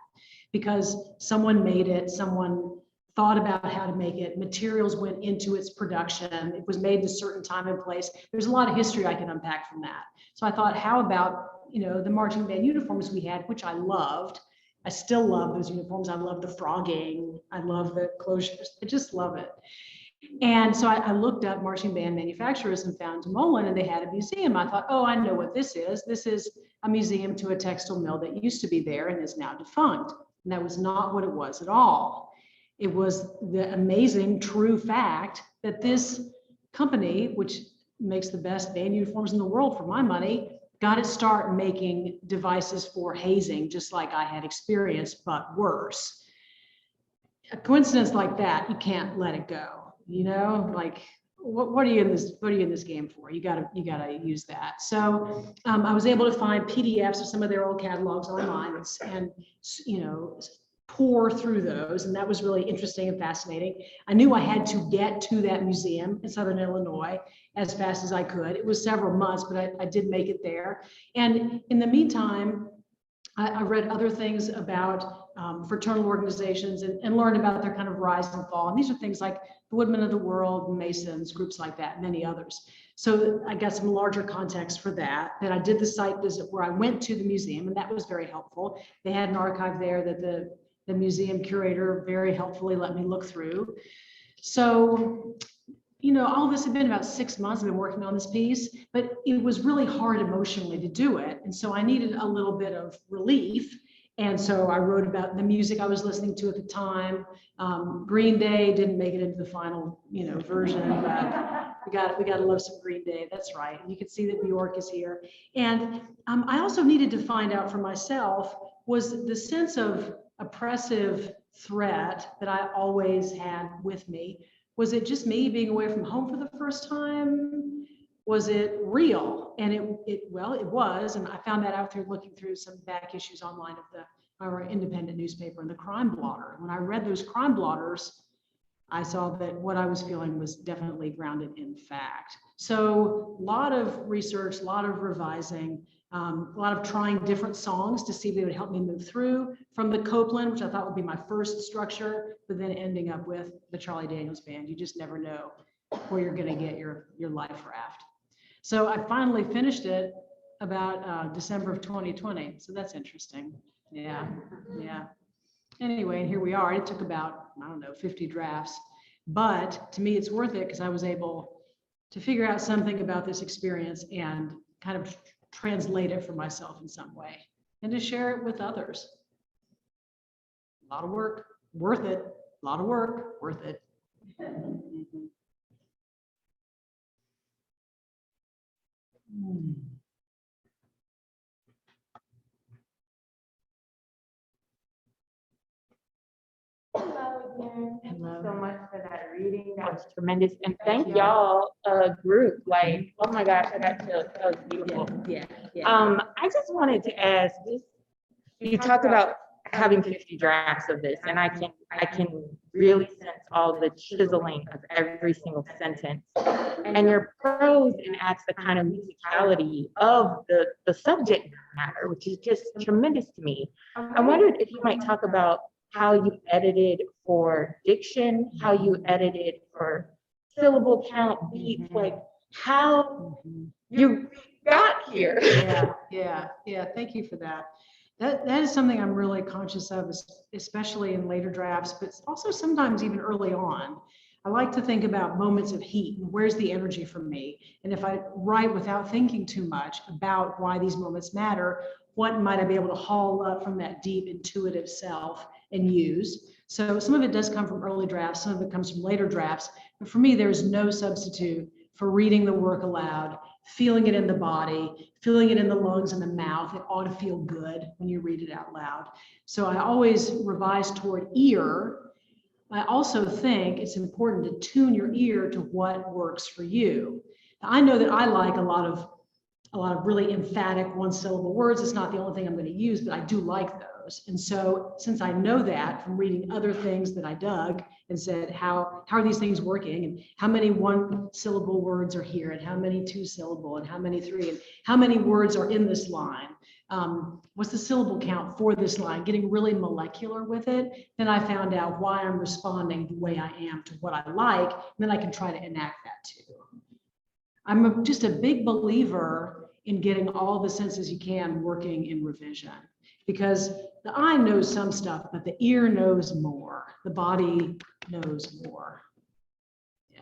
Because someone made it, someone thought about how to make it, materials went into its production, it was made in a certain time and place. There's a lot of history I can unpack from that. So I thought, how about, the marching band uniforms we had, which I loved. I still love those uniforms. I love the frogging. I love the closures. I just love it. And so I looked up marching band manufacturers and found Des Moines, and they had a museum. I thought, oh, I know what this is. This is a museum to a textile mill that used to be there and is now defunct. And that was not what it was at all. It was the amazing true fact that this company, which makes the best band uniforms in the world for my money, got its start making devices for hazing, just like I had experienced, but worse. A coincidence like that, you can't let it go. Like what are you in this game for? You gotta use that. So I was able to find PDFs of some of their old catalogs online and pour through those, and that was really interesting and fascinating. I knew I had to get to that museum in Southern Illinois as fast as I could. It was several months, but I did make it there. And in the meantime, I read other things about fraternal organizations and learned about their kind of rise and fall. And these are things like the Woodmen of the World, Masons, groups like that, many others. So I got some larger context for that. Then I did the site visit where I went to the museum, and that was very helpful. They had an archive there that the museum curator very helpfully let me look through. So all this had been about 6 months. I've been working on this piece, but it was really hard emotionally to do it. And so I needed a little bit of relief. And so I wrote about the music I was listening to at the time. Green Day didn't make it into the final, version, but we got to love some Green Day. That's right. You can see that Bjork is here. And I also needed to find out for myself, was the sense of oppressive threat that I always had with me, was it just me being away from home for the first time? Was it real? And it was. And I found that out through looking through some back issues online of our independent newspaper and the Crime Blotter. When I read those crime blotters, I saw that what I was feeling was definitely grounded in fact. So a lot of research, a lot of revising, a lot of trying different songs to see if they would help me move through from the Copeland, which I thought would be my first structure, but then ending up with the Charlie Daniels Band. You just never know where you're going to get your life raft. So I finally finished it about December of 2020. So that's interesting. Yeah. Anyway, and here we are. It took about, 50 drafts. But to me, it's worth it because I was able to figure out something about this experience and kind of translate it for myself in some way and to share it with others. A lot of work, worth it. A lot of work, worth it. Hello again. Thank you Hello. so much for that reading. That was tremendous. And thank y'all, group. Like, oh my gosh, I got chills. That was beautiful. Yeah. I just wanted to ask this. You talked about having 50 drafts of this, and I can really sense all the chiseling of every single sentence. And your prose enacts the kind of musicality of the subject matter, which is just tremendous to me. I wondered if you might talk about how you edited for diction, how you edited for syllable count, beats, like how you got here. Yeah. Thank you for that. That is something I'm really conscious of, especially in later drafts, but also sometimes even early on. I like to think about moments of heat and where's the energy for me. And if I write without thinking too much about why these moments matter, what might I be able to haul up from that deep intuitive self and use? So some of it does come from early drafts, some of it comes from later drafts, but for me, there's no substitute for reading the work aloud, feeling it in the body, feeling it in the lungs and the mouth. It ought to feel good when you read it out loud. So I always revise toward ear. I also think it's important to tune your ear to what works for you. Now, I know that I like a lot of really emphatic one-syllable words. It's not the only thing I'm going to use, but I do like those. And so since I know that from reading other things that I dug and said, how are these things working, and how many one-syllable words are here, and how many two-syllable, and how many three, and how many words are in this line? What's the syllable count for this line? Getting really molecular with it, then I found out why I'm responding the way I am to what I like, and then I can try to enact that too. I'm just a big believer in getting all the senses you can working in revision, because the eye knows some stuff, but the ear knows more. The body knows more. Yeah.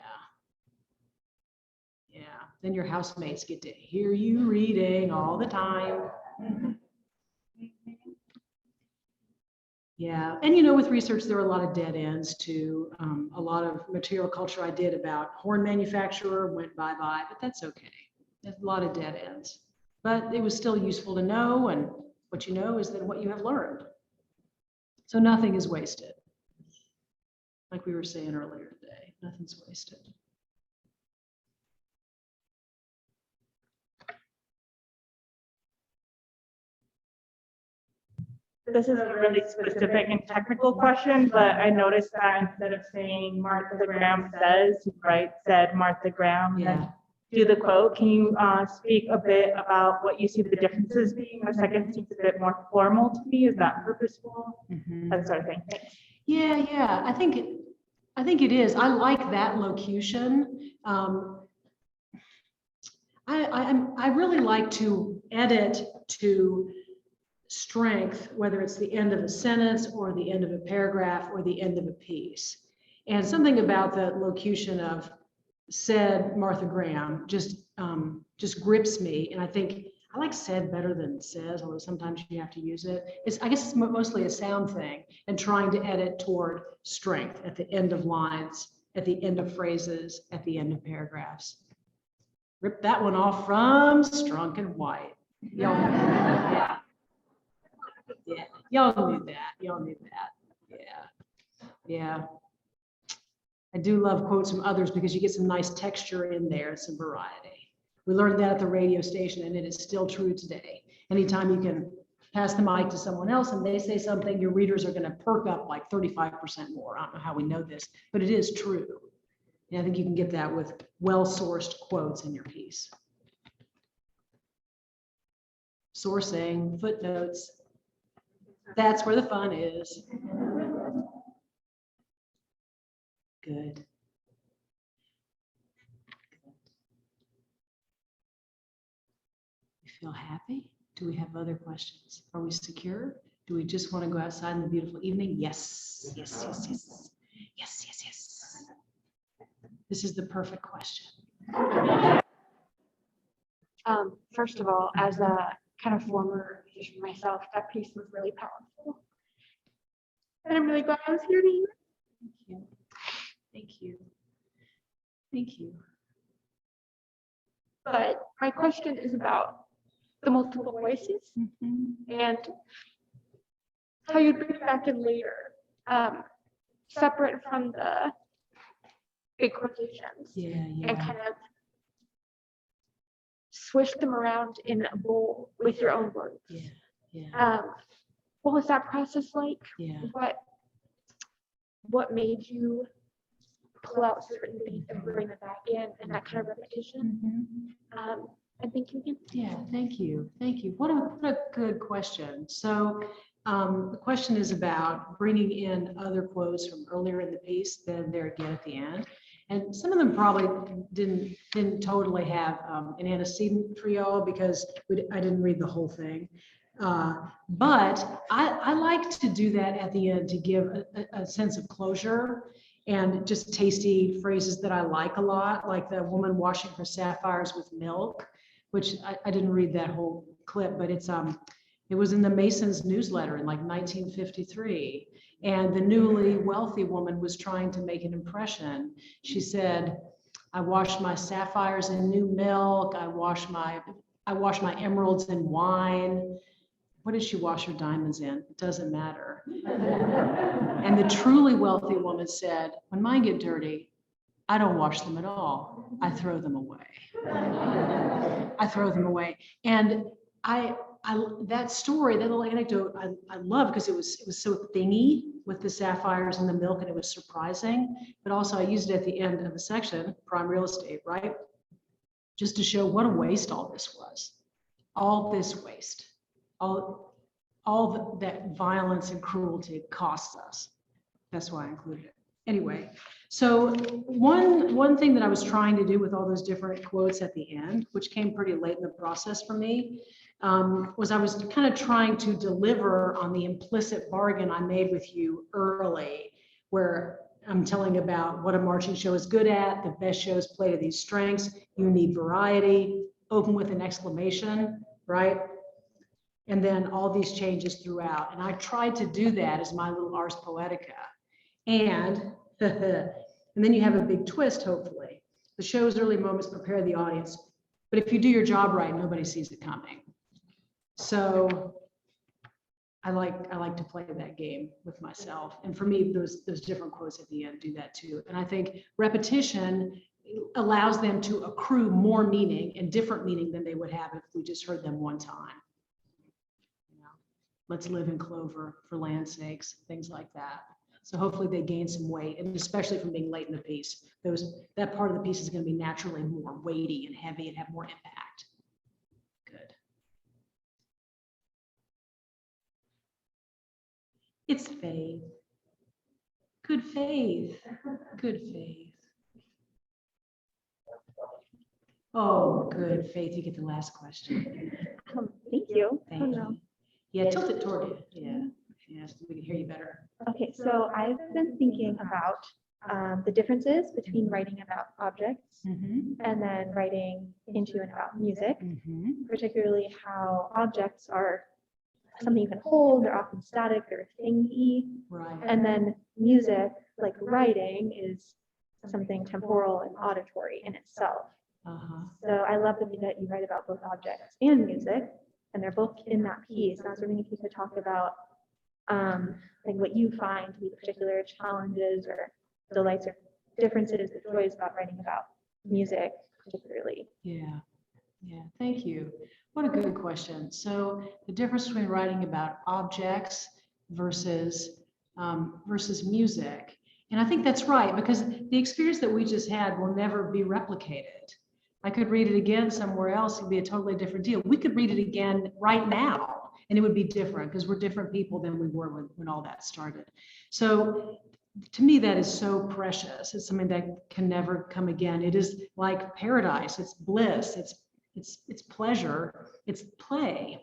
Then your housemates get to hear you reading all the time. Yeah, and with research, there are a lot of dead ends too. A lot of material culture I did about horn manufacturer went bye-bye, but that's okay. There's a lot of dead ends, but it was still useful to know, and what you know is then what you have learned. So nothing is wasted. Like we were saying earlier today, nothing's wasted. This is a really specific and technical question, but I noticed that instead of saying Martha Graham says, you said Martha Graham. Yeah. Do the quote. Can you speak a bit about what you see the differences being? The second seems a bit more formal to me. Is that purposeful? That sort of thing. Thanks. Yeah. I think it is. I like that locution. I really like to edit to strength, whether it's the end of a sentence or the end of a paragraph or the end of a piece. And something about the locution of said Martha Graham just grips me. And I think I like said better than says, although sometimes you have to use it. I guess it's mostly a sound thing and trying to edit toward strength at the end of lines, at the end of phrases, at the end of paragraphs. Rip that one off from Strunk and White. Y'all knew that. Yeah. Y'all knew that. Y'all knew that. Yeah. I do love quotes from others because you get some nice texture in there, some variety. We learned that at the radio station, and it is still true today. Anytime you can pass the mic to someone else and they say something, your readers are going to perk up like 35% more. I don't know how we know this, but it is true. And I think you can get that with well-sourced quotes in your piece. Sourcing, footnotes. That's where the fun is. Good. You feel happy? Do we have other questions? Are we secure? Do we just want to go outside in the beautiful evening? Yes, yes, yes, yes. Yes, yes, yes. This is the perfect question. First of all, as a kind of former musician myself, that piece was really powerful. And I'm really glad I was here to hear it. Thank you. Thank you. Thank you. But my question is about the multiple voices and how you'd bring it back in later, separate from the big quotations, and kind of swish them around in a bowl with your own words. What was that process like? What made you pull out certain things and bring them back in, and that kind of repetition? And thank you again. Yeah, thank you. Thank you. What a good question. So the question is about bringing in other quotes from earlier in the piece, then there again at the end. And some of them probably didn't totally have an antecedent for y'all because I didn't read the whole thing. But I like to do that at the end to give a sense of closure and just tasty phrases that I like a lot, like the woman washing her sapphires with milk, which I didn't read that whole clip, but it was in the Masons newsletter in like 1953. And the newly wealthy woman was trying to make an impression. She said, I wash my sapphires in new milk. I wash my emeralds in wine. What did she wash her diamonds in? It doesn't matter. And the truly wealthy woman said, when mine get dirty, I don't wash them at all. I throw them away. I throw them away. And that story, that little anecdote, I love because it was so thingy with the sapphires and the milk, and it was surprising. But also I used it at the end of the section, prime real estate, right? Just to show what a waste all this was. All this waste. All that violence and cruelty costs us. That's why I included it. Anyway, so one thing that I was trying to do with all those different quotes at the end, which came pretty late in the process for me, was I was kind of trying to deliver on the implicit bargain I made with you early, where I'm telling about what a marching show is good at. The best shows play to these strengths. You need variety, open with an exclamation, right? And then all these changes throughout. And I tried to do that as my little Ars Poetica. And then you have a big twist, hopefully. The show's early moments prepare the audience. But if you do your job right, nobody sees it coming. So I like to play that game with myself. And for me, those different quotes at the end do that too. And I think repetition allows them to accrue more meaning and different meaning than they would have if we just heard them one time. Let's live in clover for land's sakes, things like that. So hopefully they gain some weight, and especially from being late in the piece, that part of the piece is going to be naturally more weighty and heavy and have more impact. Good. It's faith. Good faith. Good faith. Oh, good faith. You get the last question. Thank you. Thank you. Yeah, tilt it toward you. Yeah, so we can hear you better. Okay, so I've been thinking about the differences between writing about objects Mhm, and then writing into and about music, mhm. particularly how objects are something you can hold, they're often static, they're thingy, Right. and then music, like writing, is something temporal and auditory in itself. Uh-huh. So I love that you write about both objects and music, and they're both in that piece. And I was wondering if you could talk about like what you find to be the particular challenges or delights or differences or joys about writing about music, particularly. Yeah, yeah, thank you. What a good question. So the difference between writing about objects versus versus music. And I think that's right, because the experience that we just had will never be replicated. I could read it again somewhere else, it'd be a totally different deal. We could read it again right now, and it would be different because we're different people than we were when all that started. So to me, that is so precious. It's something that can never come again. It is like paradise. It's bliss. It's pleasure. It's play.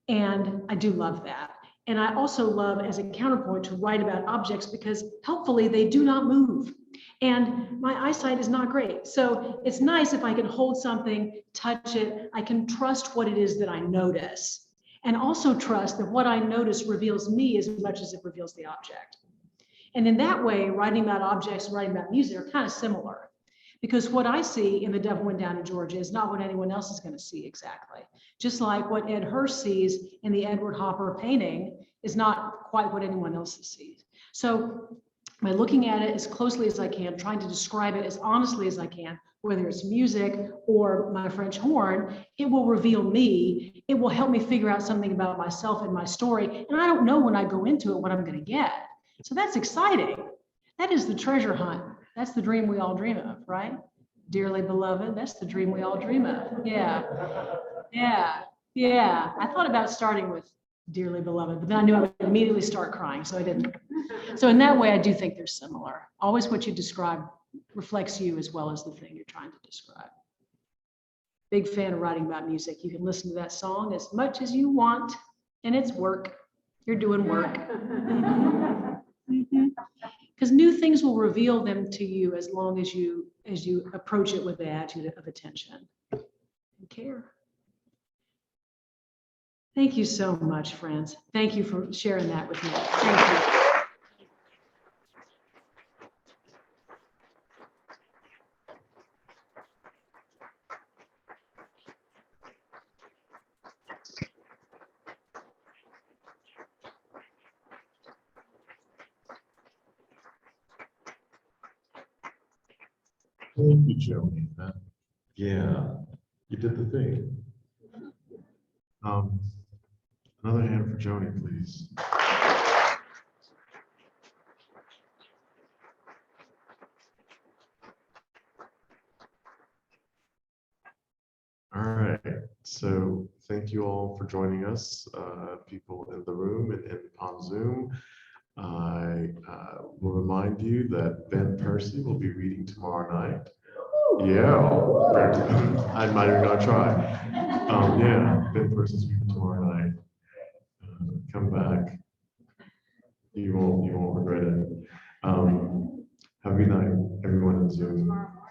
And I do love that. And I also love, as a counterpoint, to write about objects because helpfully they do not move. And my eyesight is not great. So it's nice if I can hold something, touch it. I can trust what it is that I notice. And also trust that what I notice reveals me as much as it reveals the object. And in that way, writing about objects and writing about music are kind of similar. Because what I see in The Devil Went Down to Georgia is not what anyone else is going to see exactly. Just like what Ed Hirsch sees in the Edward Hopper painting is not quite what anyone else sees. So by looking at it as closely as I can, trying to describe it as honestly as I can, whether it's music or my French horn, it will reveal me. It will help me figure out something about myself and my story. And I don't know when I go into it what I'm going to get. So that's exciting. That is the treasure hunt. That's the dream we all dream of, right? Dearly beloved, that's the dream we all dream of. Yeah, yeah, yeah. I thought about starting with dearly beloved, but then I knew I would immediately start crying, so I didn't. So in that way, I do think they're similar. Always what you describe reflects you as well as the thing you're trying to describe. Big fan of writing about music. You can listen to that song as much as you want, and it's work. You're doing work. Because new things will reveal them to you as long as you approach it with the attitude of attention and care. Thank you so much, friends. Thank you for sharing that with me. Thank you. Thank you, Joni. Yeah, you did the thing. Another hand for Joni, please. All right, so thank you all for joining us, people in the room and on Zoom. I will remind you that Ben Percy will be reading tomorrow night. Yeah, I might even gonna try. Yeah, Ben Percy's reading tomorrow night. Come back. You won't regret it. Have a good night, everyone in Zoom.